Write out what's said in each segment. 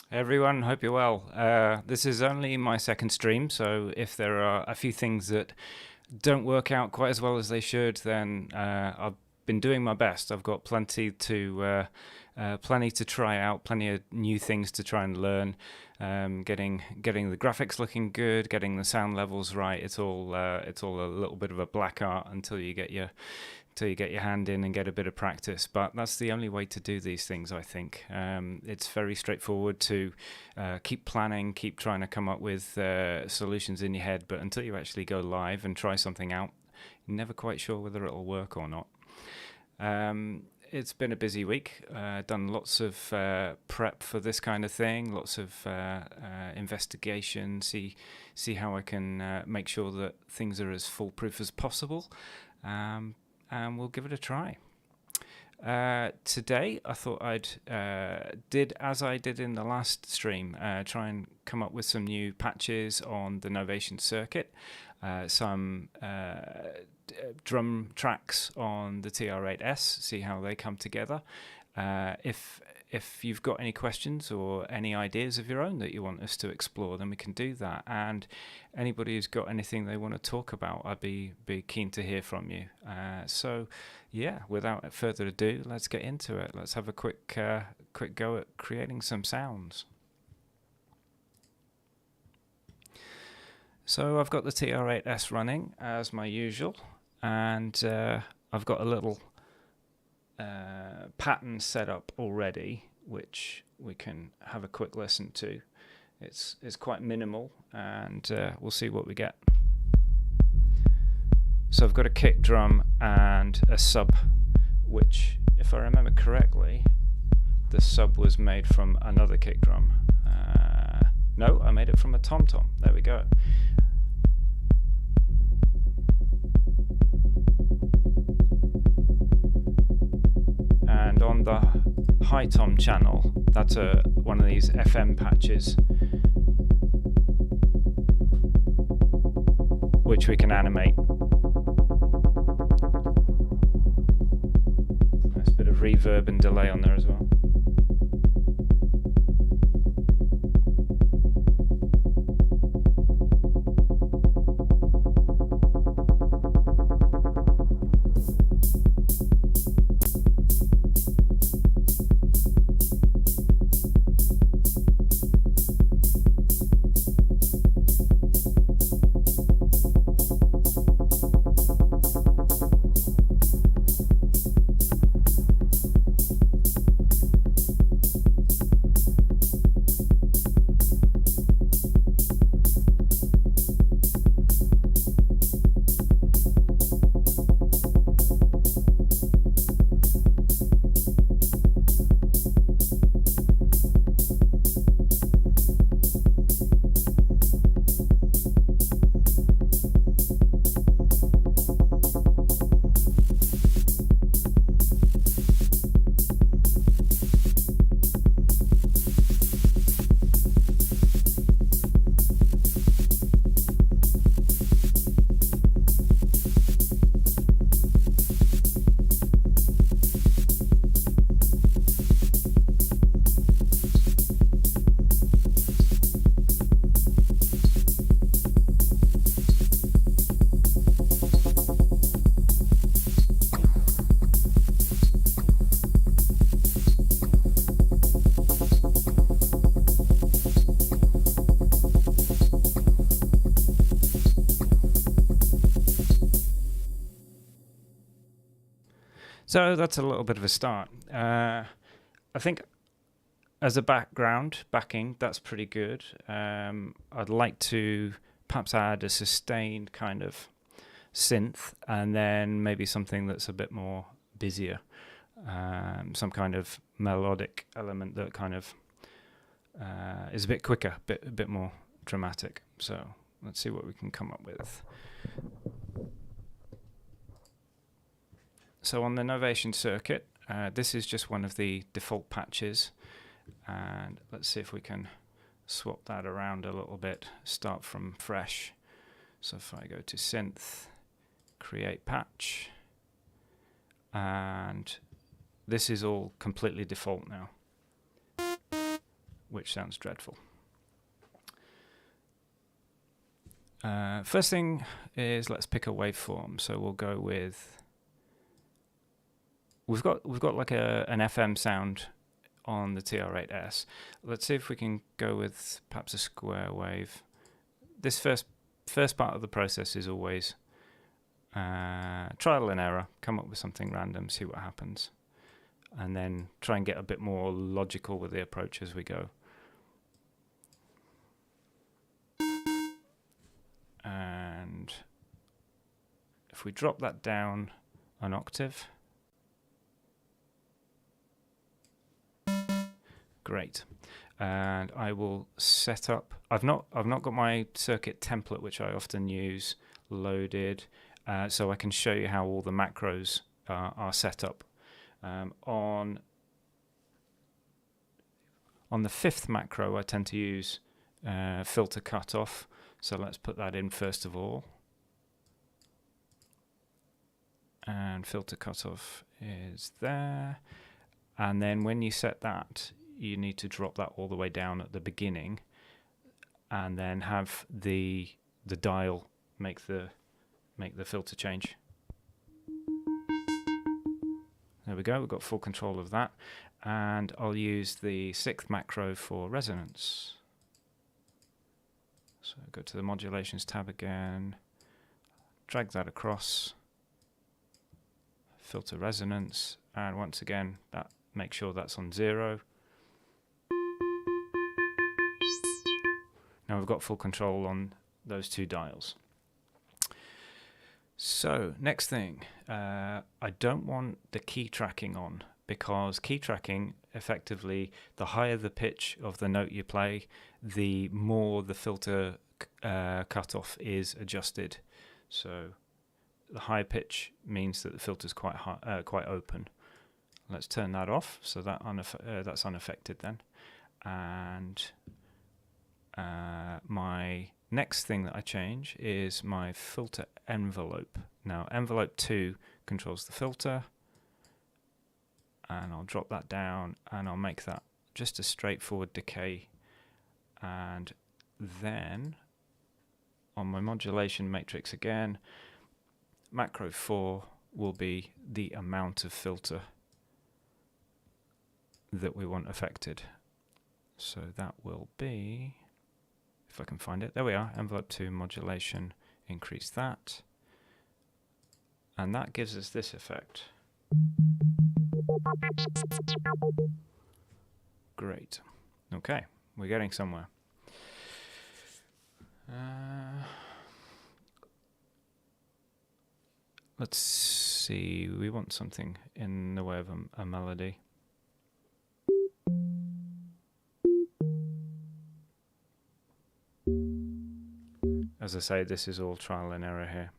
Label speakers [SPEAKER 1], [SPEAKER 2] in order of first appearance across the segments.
[SPEAKER 1] Hey everyone, hope you're well. This is only my second stream, so if there are a few things that don't work out quite as well as they should, then I've been doing my best. I've got plenty to try out, plenty of new things to try and learn. Getting the graphics looking good, getting the sound levels right. It's all a little bit of a black art until you get your hand in and get a bit of practice. But that's the only way to do these things, I think. It's very straightforward to keep planning, keep trying to come up with solutions in your head, but until you actually go live and try something out, you're never quite sure whether it'll work or not. It's been a busy week. Done lots of prep for this kind of thing, lots of investigation, see how I can make sure that things are as foolproof as possible. And we'll give it a try. Today, I thought I'd did as I did in the last stream, try and come up with some new patches on the Novation circuit, some drum tracks on the TR8S, see how they come together. If you've got any questions or any ideas of your own that you want us to explore, then we can do that. And anybody who's got anything they want to talk about, I'd be keen to hear from you. So, yeah, without further ado, let's get into it. Let's have a quick go at creating some sounds. So I've got the TR8S running as my usual, and I've got a little pattern set up already, which we can have a quick listen to. It's quite minimal, and we'll see what we get. So I've got a kick drum and a sub, which, if I remember correctly, the sub was made from another kick drum. No, I made it from a tom-tom. There we go. And on the high tom channel, that's one of these FM patches, which we can animate. Nice bit of reverb and delay on there as well. So that's a little bit of a start. I think as a backing, that's pretty good. I'd like to perhaps add a sustained kind of synth, and then maybe something that's a bit more busier, some kind of melodic element that kind of is a bit quicker, a bit more dramatic. So let's see what we can come up with. So on the Novation circuit, this is just one of the default patches, and let's see if we can swap that around a little bit, start from fresh. So if I go to synth, create patch, and this is all completely default now. which sounds dreadful. First thing is, let's pick a waveform. So we'll go with, we've got like an FM sound on the TR8S. Let's see if we can go with perhaps a square wave. This first part of the process is always trial and error, come up with something random, see what happens, and then try and get a bit more logical with the approach as we go. And if we drop that down an octave, great. And I will set up, I've not got my circuit template, which I often use, loaded, so I can show you how all the macros are set up. On the fifth macro, I tend to use filter cutoff. So let's put that in first of all. And filter cutoff is there. And then when you set that, you need to drop that all the way down at the beginning, and then have the dial make the filter change. There we go, we've got full control of that. And I'll use the sixth macro for resonance. So go to the modulations tab again, drag that across, filter resonance, and once again, that make sure that's on 0. Now we've got full control on those two dials. So next thing, I don't want the key tracking on, because key tracking, effectively, the higher the pitch of the note you play, the more the filter cutoff is adjusted. So the high pitch means that the filter is quite high, quite open. Let's turn that off, so that that's unaffected then. And my next thing that I change is my filter envelope. Now envelope 2 controls the filter, and I'll drop that down and I'll make that just a straightforward decay. And then on my modulation matrix again, macro 4 will be the amount of filter that we want affected. So that will be, if I can find it, there we are, envelope 2 modulation, increase that, and that gives us this effect. Great. Okay, we're getting somewhere. Let's see, we want something in the way of a melody. As I say, this is all trial and error here.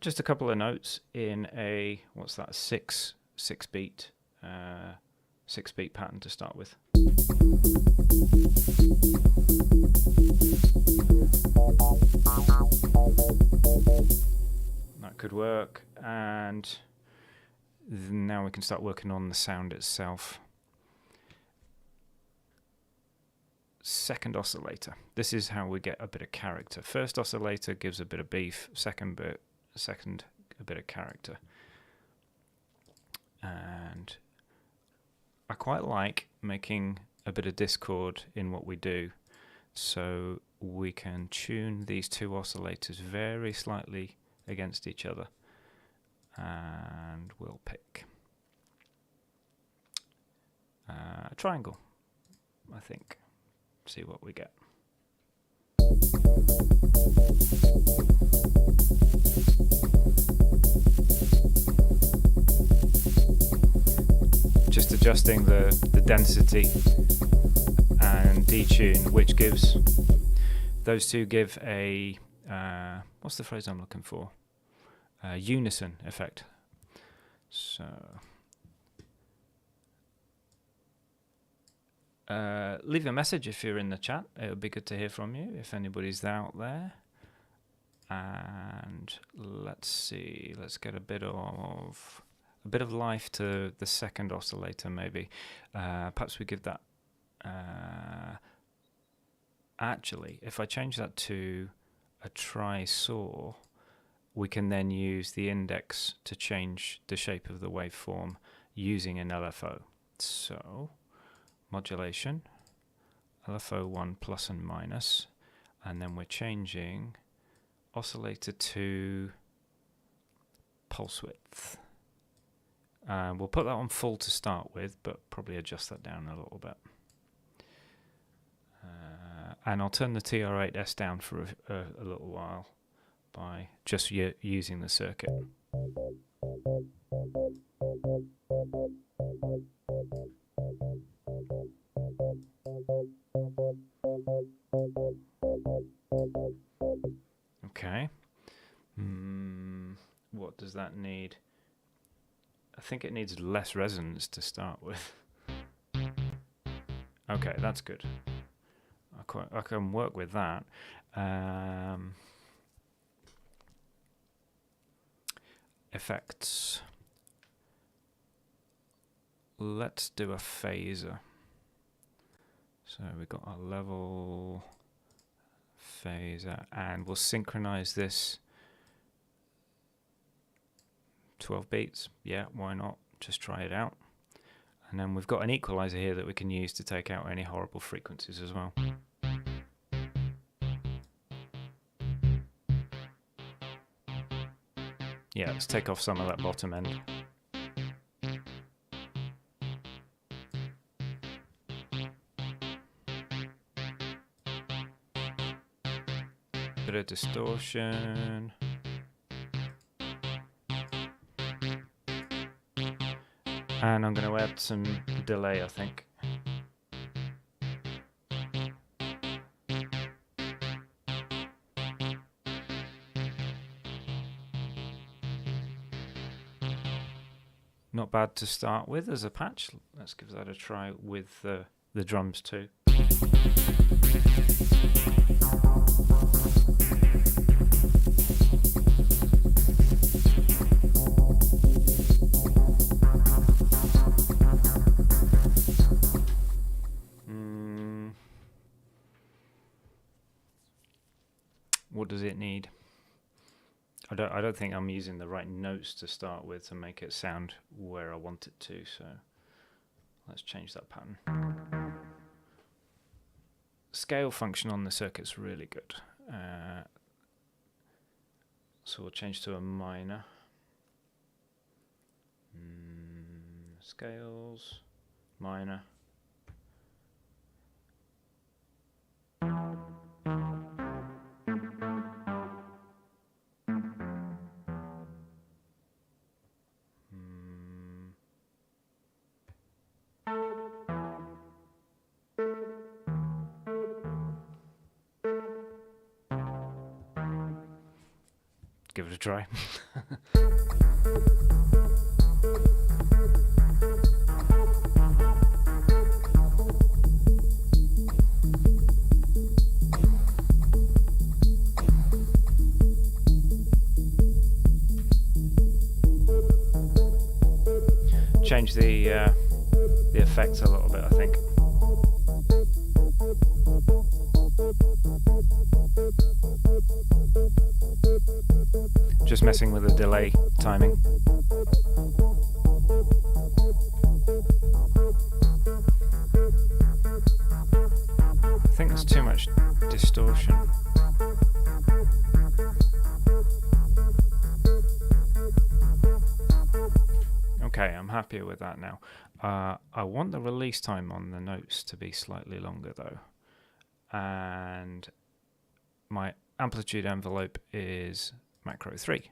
[SPEAKER 1] Just a couple of notes in a, what's that, six beat pattern to start with. That could work, and now we can start working on the sound itself. Second oscillator. This is how we get a bit of character. First oscillator gives a bit of beef, second a bit of character. And I quite like making a bit of discord in what we do, so we can tune these two oscillators very slightly against each other. And we'll pick a triangle, I think. See what we get. Just adjusting the density and detune, which gives, those two give a, what's the phrase I'm looking for? Unison effect. So leave a message if you're in the chat. It would be good to hear from you if anybody's out there. And let's see, let's get a bit of life to the second oscillator maybe. Perhaps we give that, actually, if I change that to a tri-saw, we can then use the index to change the shape of the waveform using an LFO. So, modulation, LFO1 plus and minus, and then we're changing oscillator to pulse width. We'll put that on full to start with, but probably adjust that down a little bit. And I'll turn the TR8S down for a little while by just using the circuit. Okay. What does that need? I think it needs less resonance to start with. Okay, that's good. I can work with that. Effects. Let's do a phaser. So we've got our level, phaser, and we'll synchronize this 12 beats. Yeah, why not? Just try it out. And then we've got an equalizer here that we can use to take out any horrible frequencies as well. Yeah, let's take off some of that bottom end. Bit of distortion. And I'm going to add some delay, I think. Not bad to start with as a patch. Let's give that a try with the drums too. What does it need? I don't think I'm using the right notes to start with to make it sound where I want it to, so let's change that pattern. Scale function on the circuit's really good. So we'll change to a minor. Scales, minor. Give it a try. Change the effects a little bit, I think. Just messing with the delay timing. I think there's too much distortion. Okay, I'm happier with that now. I want the release time on the notes to be slightly longer though. And my amplitude envelope is macro 3.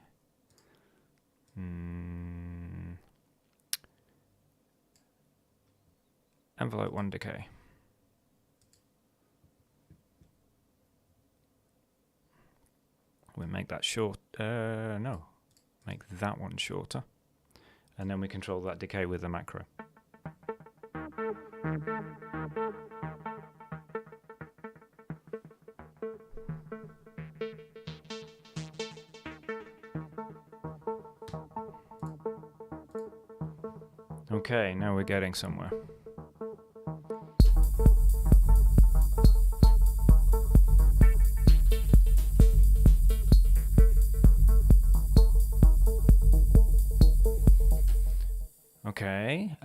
[SPEAKER 1] Envelope 1 decay. We'll make that short. No, make that one shorter. And then we control that decay with the macro. Okay, now we're getting somewhere. Okay,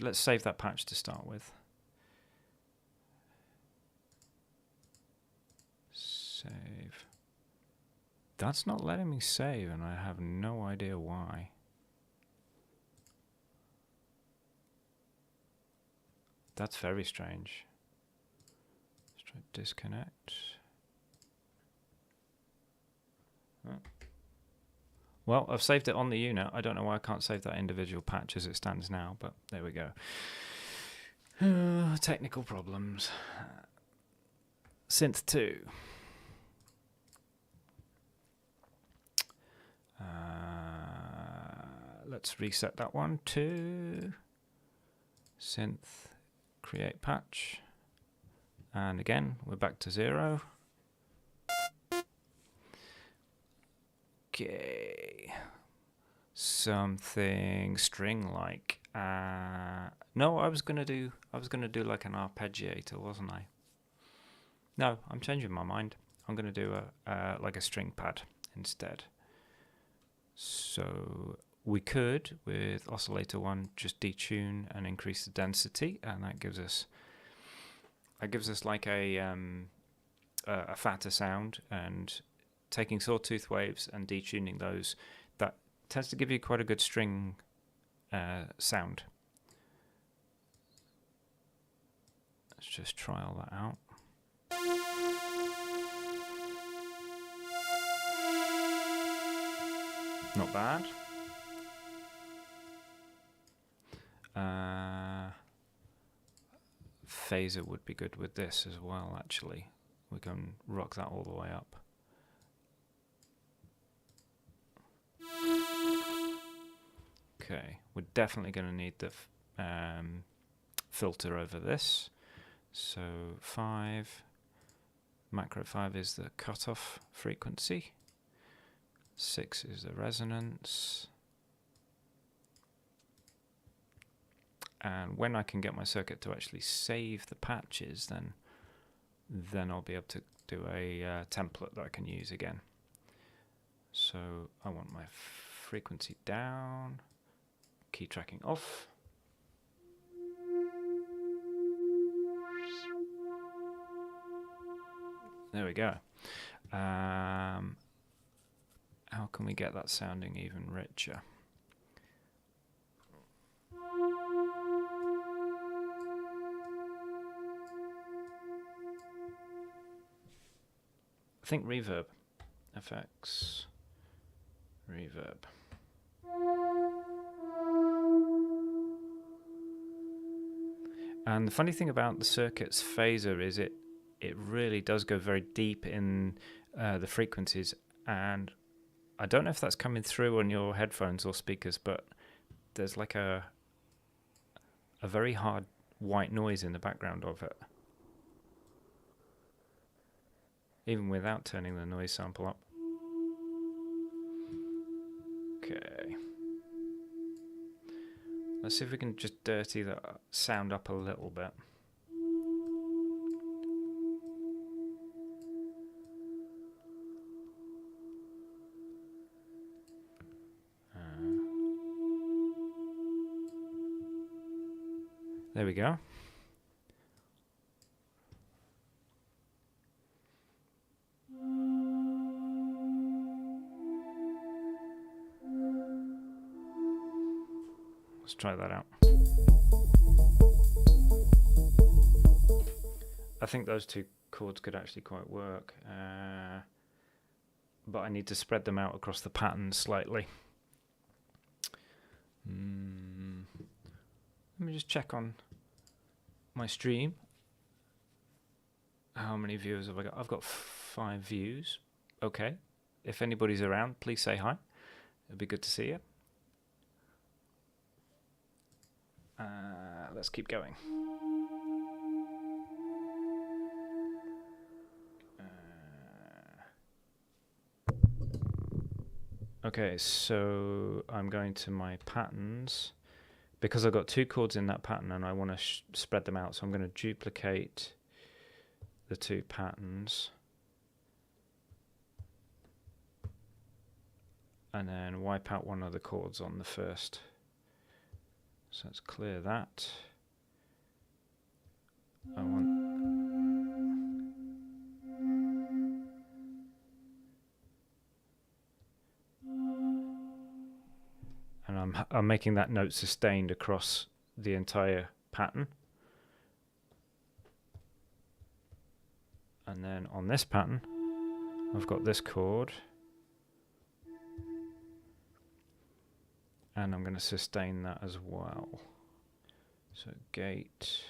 [SPEAKER 1] let's save that patch to start with. Save. That's not letting me save, and I have no idea why. That's very strange. Let's try disconnect. Oh. Well, I've saved it on the unit. I don't know why I can't save that individual patch as it stands now, but there we go. Technical problems. Synth 2. Let's reset that one to synth create patch. And again, we're back to 0. Okay. Something string-like. No, I was gonna do like an arpeggiator, wasn't I? No, I'm changing my mind. I'm gonna do like a string pad instead. So we could, with oscillator 1, just detune and increase the density, and that gives us like a fatter sound. And taking sawtooth waves and detuning those, that tends to give you quite a good string sound. Let's just try all that out. Not bad. Phaser would be good with this as well, actually. We can rock that all the way up. Okay, we're definitely going to need the filter over this. So 5, macro 5 is the cutoff frequency. 6 is the resonance. And when I can get my circuit to actually save the patches, then I'll be able to do a template that I can use again. So I want my frequency down, key tracking off. There we go. How can we get that sounding even richer? I think reverb. FX. Reverb. And the funny thing about the circuit's phaser is it really does go very deep in the frequencies, and I don't know if that's coming through on your headphones or speakers, but there's like a very hard white noise in the background of it, even without turning the noise sample up. Okay. Let's see if we can just dirty that sound up a little bit. There we go. Let's try that out. I think those two chords could actually quite work, but I need to spread them out across the pattern slightly. Let me just check on my stream. How many viewers have I got? I've got 5 views. Okay. If anybody's around, please say hi. It'd be good to see you. Let's keep going. Okay, so I'm going to my patterns because I've got 2 chords in that pattern and I want to spread them out. So I'm going to duplicate the 2 patterns and then wipe out one of the chords on the first. So let's clear that. I want and I'm making that note sustained across the entire pattern. And then on this pattern, I've got this chord. And I'm going to sustain that as well. So gate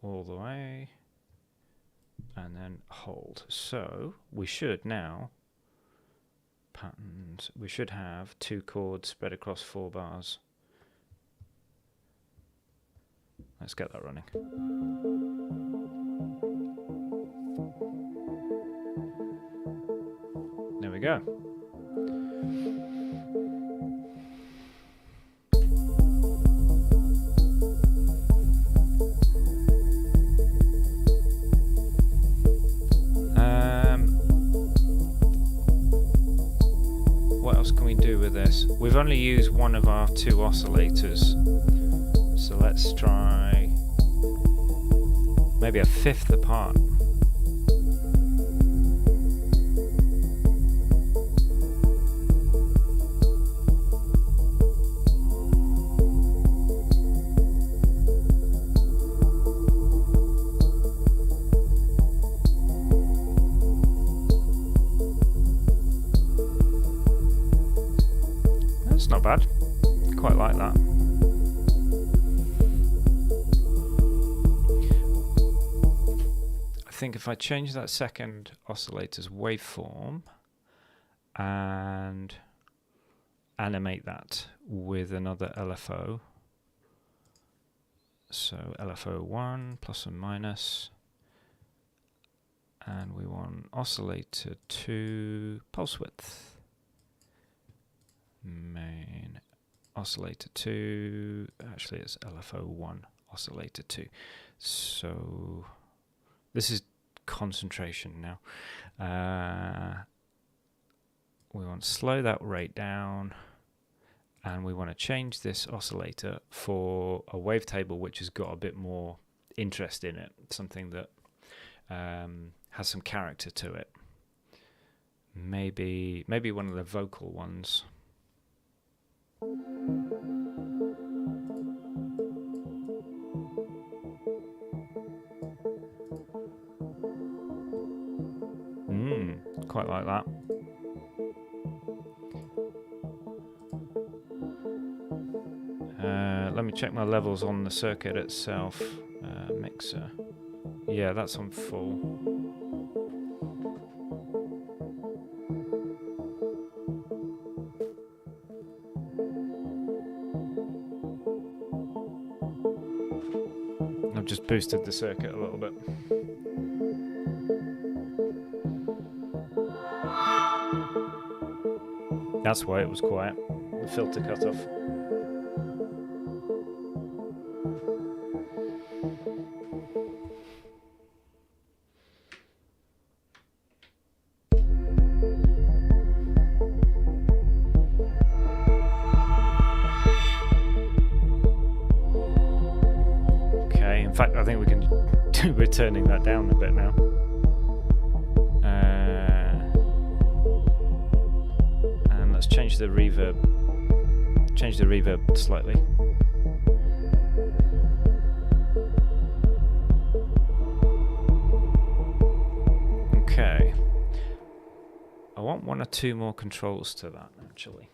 [SPEAKER 1] all the way. And then hold. So we should now, patterns, we should have 2 chords spread across 4 bars. Let's get that running. There we go. What else can we do with this? We've only used one of our 2 oscillators. So let's try maybe a 5th apart. That's not bad. Quite like that. I think if I change that second oscillator's waveform and animate that with another LFO, so LFO 1 plus and minus, and we want oscillator 2 pulse width, main oscillator 2, actually it's LFO 1 oscillator 2. So this is concentration now. We want to slow that rate down, and we want to change this oscillator for a wavetable which has got a bit more interest in it, something that has some character to it. Maybe one of the vocal ones. Quite like that. Let me check my levels on the circuit itself. Mixer. Yeah, that's on full. I've just boosted the circuit a little bit. That's why it was quiet. The filter cut off. Okay, in fact, I think we can do, we're turning that down a bit now. Let's change the reverb slightly. Okay. I want 1 or 2 more controls to that actually.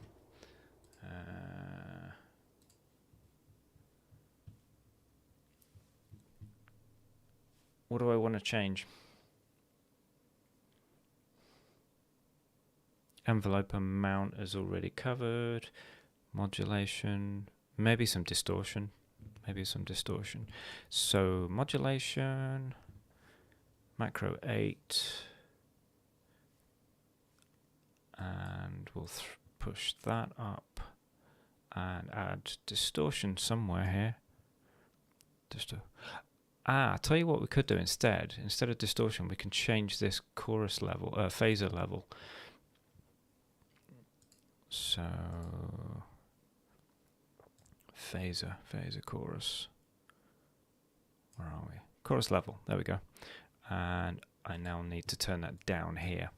[SPEAKER 1] What do I want to change? Envelope amount is already covered. Modulation, maybe some distortion. So modulation, macro 8, and we'll push that up and add distortion somewhere here. I'll tell you what we could do instead. Instead of distortion, we can change this chorus level, phaser level. So phaser chorus. Where are we? Chorus level. There we go. And I now need to turn that down here.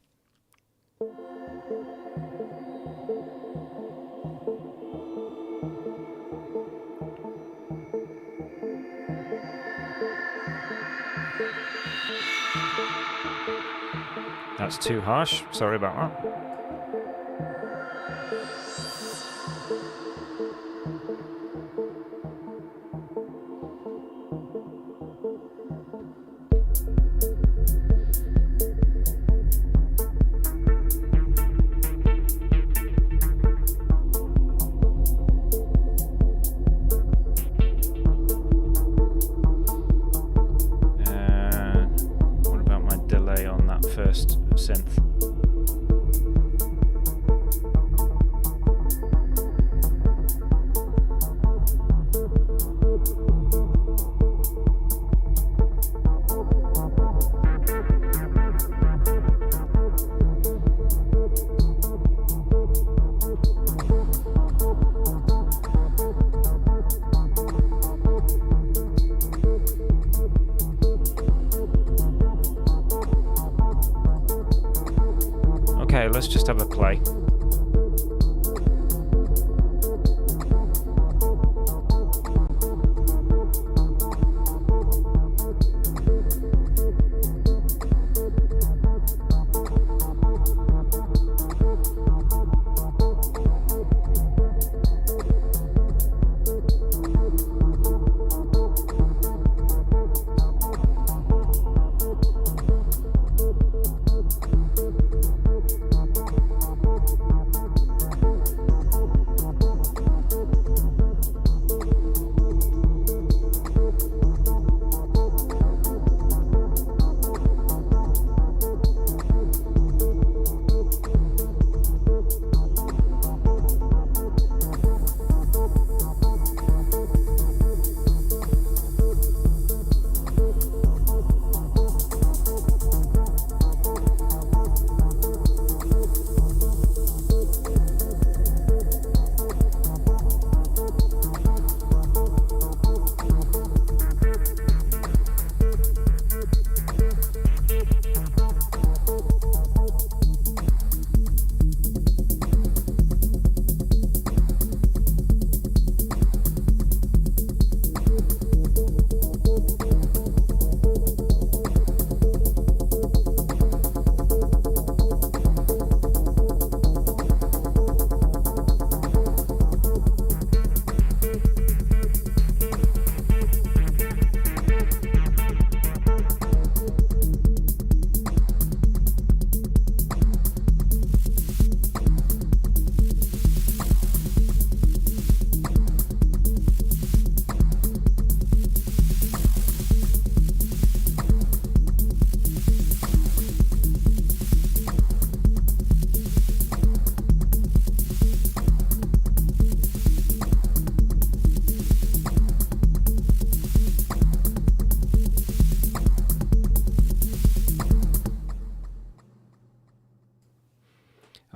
[SPEAKER 1] That's too harsh. Sorry about that. First synth. Okay, let's just have a play.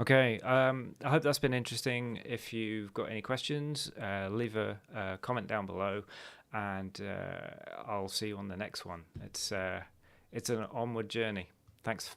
[SPEAKER 1] Okay, I hope that's been interesting. If you've got any questions, leave a comment down below, and I'll see you on the next one. It's an onward journey. Thanks.